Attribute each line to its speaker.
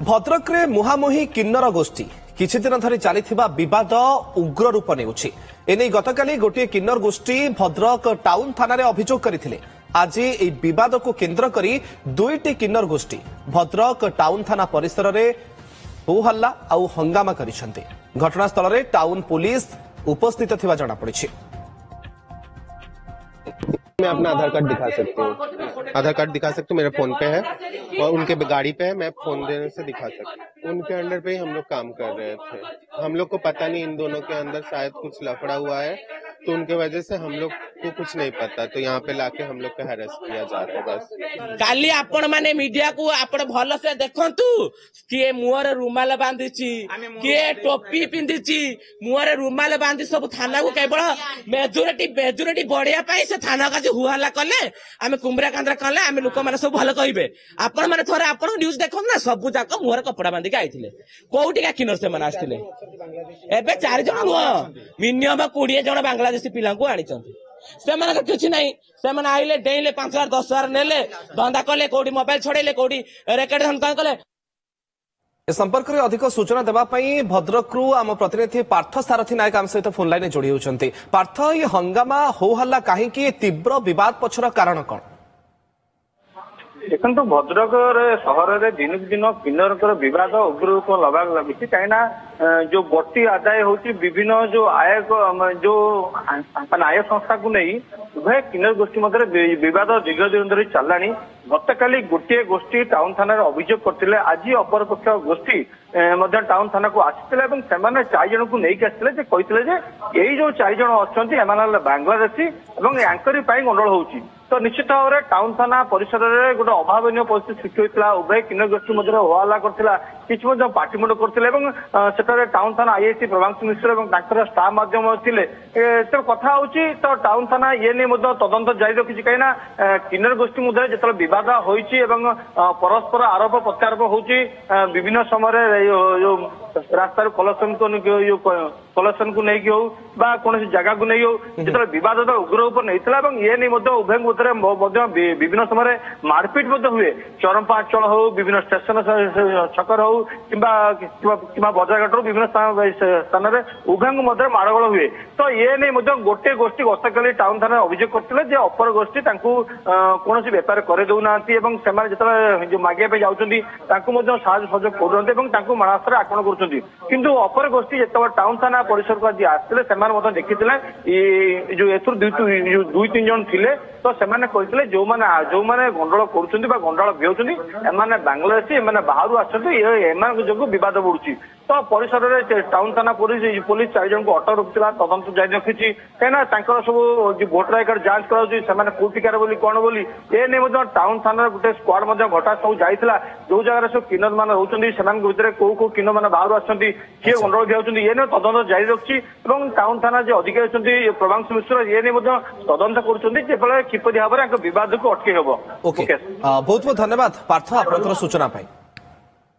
Speaker 1: ଭଦ୍ରକରେ ମୁହାଁମୁହିଁ କିନ୍ନର ଗୋଷ୍ଠୀ କିଛି ଦିନ ଧରି ଚାଲିଥିବା ବିବାଦ ଉଗ୍ର ରୂପ ନେଉଛି। ଏନେଇ ଗତକାଲି ଗୋଟିଏ କିନ୍ନର ଗୋଷ୍ଠୀ ଭଦ୍ରକ ଟାଉନ ଥାନାରେ ଅଭିଯୋଗ କରିଥିଲେ। ଆଜି ଏହି ବିବାଦକୁ କେନ୍ଦ୍ର କରି ଦୁଇଟି କିନ୍ନର ଗୋଷ୍ଠୀ ଭଦ୍ରକ ଟାଉନ ଥାନା ପରିସରରେ ହୋ ହଲ୍ଲା ଆଉ ହଙ୍ଗାମା କରିଛନ୍ତି। ଘଟଣାସ୍ଥଳରେ ଟାଉନ ପୁଲିସ ଉପସ୍ଥିତ ଥିବା ଜଣାପଡ଼ିଛି।
Speaker 2: मैं अपना आधार कार्ड दिखा सकती हूँ। आधार कार्ड दिखा सकती हूँ, मेरे फोन पे है और उनके गाड़ी पे है। मैं फोन देने से दिखा सकती हूँ। उनके अंडर पे ही हम लोग काम कर रहे थे। हम लोग को पता नहीं इन दोनों के अंदर शायद कुछ लफड़ा हुआ है, तो उनके वजह से हम लोग को कुछ नहीं पता, तो यहाँ पे लाके हम लोग को हैरेस किया जा रहा है। बस
Speaker 3: काली आपण माने मीडिया को आपण भल से देखंतु किए मुहरे रुमाल बांधिची, किए टोपी पिंधिची, मुहरे रुमाल बांधि सब थाना को केवल मेजोरिटी बढ़िया पाई से थाना का हुहला कले आमे कुमरा कांद्रा कले आमे लोक माने सब भल कहिबे। आपण माने थोरे आपण न्यूज देखन ना सब जाक मुहरे कपड़ा बांधि के आइथिले कोउटी का किनर से माने आस्थिले। एबे 4 जण नुह मिनिमम 20 जण बांग्लादेशी पिला को आनिचंती। से किसी नहीं से आइले डेले 5,000 10,000 नेले धंदा कले कोडी मोबाइल छड़ेले कोडी रेकर्ड धंदा कले।
Speaker 1: ए संपर्क में अधिक सूचना देवाई भद्रकरू आम प्रतिनिधि पार्थ सारथी नायक आम सहित फोन लाइन जोड़ी होती। पार्थ, ये हंगामा हो हल्ला कहीं तीव्र बद पछर कारण कौन?
Speaker 4: देखो भद्रक सहर में दिन दिन किन्नर बद उग्र रूप लगा लगी कहीं जो बटी आदाय होती विभिन्न जो आय संस्था को नहीं उभय किन्नर गोष्ठी मध्य बद दीर्घ दिन धरी चलला। गतकाली गोटे गोष्ठी टाउन थाना अभियोग करते आज अपरपक्ष गोष्ठी टाउन थाना को आसी 4 जन को लेकिन आसते कहते यही जो 4 जन अच्छा बांग्लादेशी और यांकरी गंडल होती। तो निश्चित भाव में टाउन थाना परिसर में गोटे अभावन परिस्थिति सृष्टि होता। उभय किन्नर गोष्ठी मध्य होहल्ला करता किसी पार्टीमुंड करते टाउन थाना आईआईसी प्रभांशु मिश्र और स्टाफ माध्यम थे तो कथा होची। तो टाउन थाना ये नहीं तदंत जारी रखी कहीं किन्नर गोष्ठी मध्य जो बद होती परस्पर आरोप प्रत्यारोप होची विभिन्न समय रास्ता कलेक्शन को लेकिन हो कौन जगह को नहीं हो जो बद उग्र रूप नहीं ये नहीं उभय विभिन्न समय मारपिट हुए चरंपा अंचल हो विभिन्न स्टेशन छकर हो कि बजारघाट विभिन्न स्थान में उभय माड़गोल हुए। तो ये नहीं गोटे गोष्ठी गतकाली टाउन थाना अभियोग करते अपर गोष्ठी कौन बेपार कर दौना जो मागे जाऊँगी साहय सहयोग कर मारास्त्र आक्रमण कर किंतु अपर गोष्ठी जो टाउन थाना परिसर को आज आसते देखी जो 2-3 जन थे तो से कहते जो मैंने गंडल कर गंडल भिहौं एम बांग्लादेशी एम बाहर आम जो बद बढ़ुची। तो परिसर में टाउन थाना पुलिस 4 जन को अटक रखा तदंत जारी रखी कहीं सब भोटर आई कार्ड जांच कर कौटिकार कौन बोली ये नहीं टाउन थाना गोटे स्क्वाड घटा सब जाता जो जगह सब किन्नर मान रोचे भर कौ किन्नर मैंने बाहर आसती किए गंडल भिहौं ये नहीं तदंत जारी रखी टाउन थाना जो अधिकारी अच्छा प्रभांशु मिश्र ये नहीं तदंत कर किपरि भाव में बद को अटक।
Speaker 1: बहुत बहुत धन्यवाद पार्थ आपंकर सूचना।